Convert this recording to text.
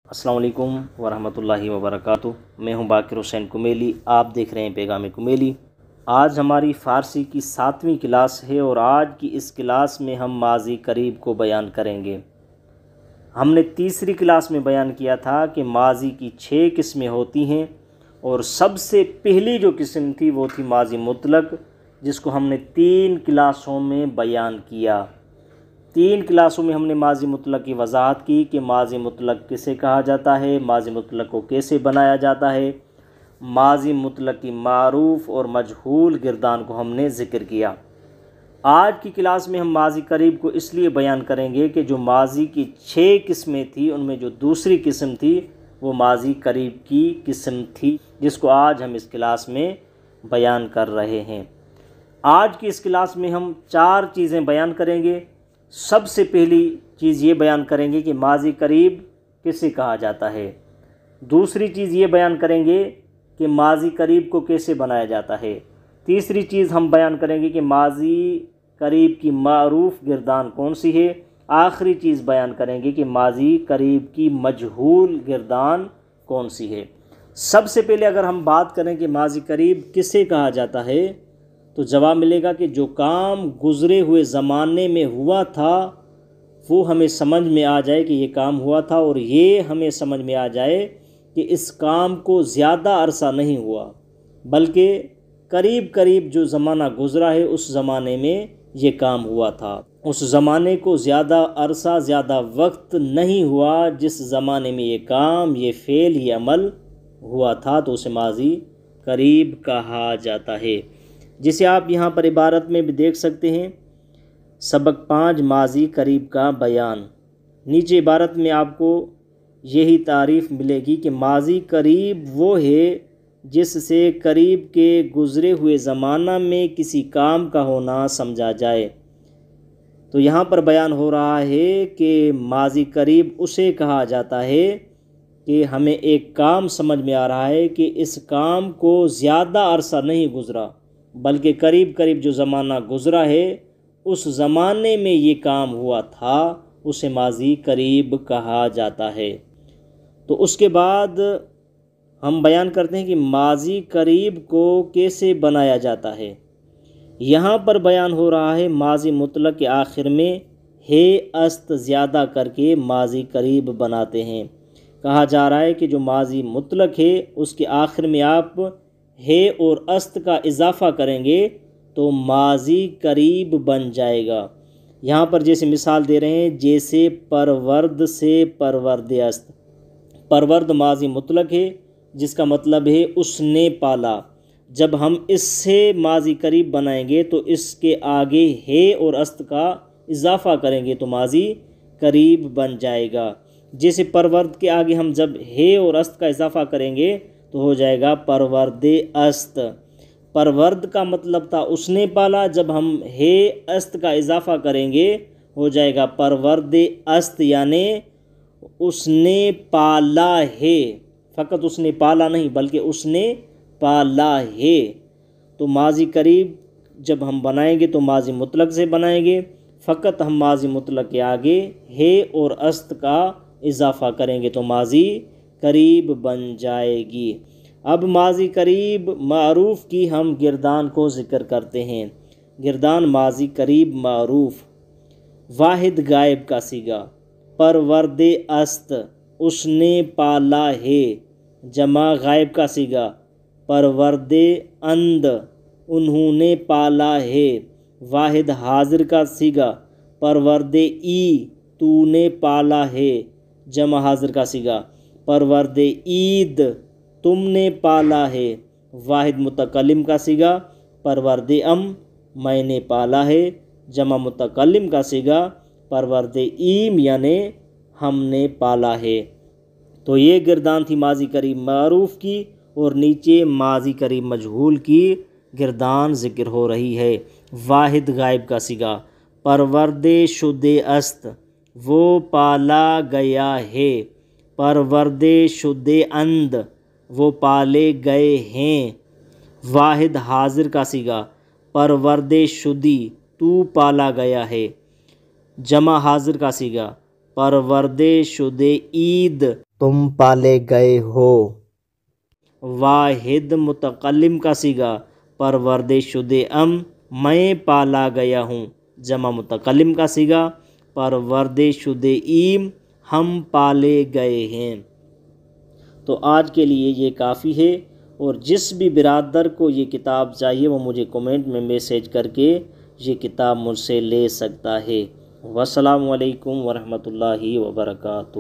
السلام علیکم ورحمۃ اللہ وبرکاتہ۔ میں ہوں باقر حسین کمیلی، آپ دیکھ رہے ہیں پیغام کمیلی۔ آج ہماری فارسی کی 7ویں کلاس ہے اور آج کی اس کلاس میں ہم ماضی قریب کو بیان کریں گے۔ ہم نے تیسری کلاس میں بیان کیا تھا کہ ماضی کی 6 قسمیں ہوتی ہیں اور سب سے پہلی جو قسم تھی وہ تھی ماضی مطلق، جس کو ہم نے 3 کلاسوں میں بیان کیا۔ 3 کلاسوں میں ہم نے ماضی مطلق کی وضاحت کی کہ ماضی مطلق کسے کہا جاتا ہے، ماضی مطلق کو کیسے بنایا جاتا ہے، ماضی مطلق کی معروف اور مجہول گردان کو ہم نے ذکر کیا۔ آج کی کلاس میں ہم ماضی قریب کو اس لیے بیان کریں گے کہ جو ماضی کی 6 قسمیں تھیں ان میں جو دوسری قسم تھی وہ ماضی قریب کی قسم تھی، جس کو آج ہم اس کلاس میں بیان کر رہے ہیں۔ آج کی اس کلاس میں ہم 4 چیزیں بیان کریں گے۔ سب سے پہلی چیز یہ بیان کریں گے کہ ماضی قریب کسے کہا جاتا ہے۔ دوسری چیز یہ بیان کریں گے کہ ماضی قریب کو کیسے بنایا جاتا ہے۔ تیسری چیز ہم بیان کریں گے کہ ماضی قریب کی معروف گردان کون سی ہے۔ آخری چیز بیان کریں گے کہ ماضی قریب کی مجہول گردان کون سی ہے۔ سب سے پہلے اگر ہم بات کریں کہ ماضی قریب کسے کہا جاتا ہے تو جواب ملے گا کہ جو کام گزرے ہوئے زمانے میں ہوا تھا وہ ہمیں سمجھ میں آ جائے کہ یہ کام ہوا تھا، اور یہ ہمیں سمجھ میں آ جائے کہ اس کام کو زیادہ عرصہ نہیں ہوا بلکہ قریب قریب جو زمانہ گزرا ہے اس زمانے میں یہ کام ہوا تھا۔ اس زمانے کو زیادہ عرصہ زیادہ وقت نہیں ہوا جس زمانے میں یہ کام، یہ فعل، یہ عمل ہوا تھا، تو اسے ماضی قریب کہا جاتا ہے، جسے آپ یہاں پر عبارت میں بھی دیکھ سکتے ہیں۔ سبق 5 ماضی قریب کا بیان۔ نیچے عبارت میں آپ کو یہی تعریف ملے گی کہ ماضی قریب وہ ہے جس سے قریب کے گزرے ہوئے زمانہ میں کسی کام کا ہونا سمجھا جائے۔ تو یہاں پر بیان ہو رہا ہے کہ ماضی قریب اسے کہا جاتا ہے کہ ہمیں ایک کام سمجھ میں آ رہا ہے کہ اس کام کو زیادہ عرصہ نہیں گزرا بلکہ قریب قریب جو زمانہ گزرا ہے اس زمانے میں یہ کام ہوا تھا، اسے ماضی قریب کہا جاتا ہے۔ تو اس کے بعد ہم بیان کرتے ہیں کہ ماضی قریب کو کیسے بنایا جاتا ہے۔ یہاں پر بیان ہو رہا ہے ماضی مطلق کے آخر میں ہے است زیادہ کر کے ماضی قریب بناتے ہیں۔ کہا جا رہا ہے کہ جو ماضی مطلق ہے اس کے آخر میں آپ ہے اور است کا اضافہ کریں گے تو ماضی قریب بن جائے گا۔ یہاں پر جیسے مثال دے رہے ہیں، جیسے پرورد سے پرورد است۔ پرورد ماضی مطلق ہے جس کا مطلب ہے اس نے پالا۔ جب ہم اس سے ماضی قریب بنائیں گے تو اس کے آگے ہے اور است کا اضافہ کریں گے تو ماضی قریب بن جائے گا۔ جیسے پرورد کے آگے ہم جب ہے اور است کا اضافہ کریں گے تو ہو جائے گا پرورد است۔ پرورد کا مطلب تھا اس نے پالا، جب ہم ہے است کا اضافہ کریں گے ہو جائے گا پرورد است، یعنی اس نے پالا ہے۔ فقط اس نے پالا نہیں بلکہ اس نے پالا ہے۔ تو ماضی قریب جب ہم بنائیں گے تو ماضی مطلق سے بنائیں گے، فقط ہم ماضی مطلق کے آگے ہے اور است کا اضافہ کریں گے تو ماضی قریب بن جائے گی۔ اب ماضی قریب معروف کی ہم گردان کو ذکر کرتے ہیں۔ گردان ماضی قریب معروف: واحد غائب کا صیغہ پرورد است، اس نے پالا ہے۔ جمع غائب کا صیغہ پرورد اند، انہوں نے پالا ہے۔ واحد حاضر کا صیغہ پرورد ای، تو نے پالا ہے۔ جمع حاضر کا صیغہ پرورد عید، تم نے پالا ہے۔ واحد متکلم کا صیغہ پرورد ام، میں نے پالا ہے۔ جمع متکلم کا صیغہ پرورد ایم، یعنی ہم نے پالا ہے۔ تو یہ گردان تھی ماضی قریب معروف کی، اور نیچے ماضی قریب مجہول کی گردان ذکر ہو رہی ہے۔ واحد غائب کا صیغہ پرورد شدہ است، وہ پالا گیا ہے۔ پرورد شدہ اند، وہ پالے گئے ہیں۔ واحد حاضر کا صیغہ پرورد شدی، تو پالا گیا ہے۔ جمع حاضر کا صیغہ پرورد شدہ عید، تم پالے گئے ہو۔ واحد متکلم کا صیغہ پرورد شدہ ام، میں پالا گیا ہوں۔ جمع متکلم کا صیغہ پرورد شدہ ایم، ہم پالے گئے ہیں۔ تو آج کے لیے یہ کافی ہے، اور جس بھی برادر کو یہ کتاب چاہیے وہ مجھے کومنٹ میں میسیج کر کے یہ کتاب مجھ سے لے سکتا ہے۔ والسلام علیکم ورحمۃ اللہ وبرکاتہ۔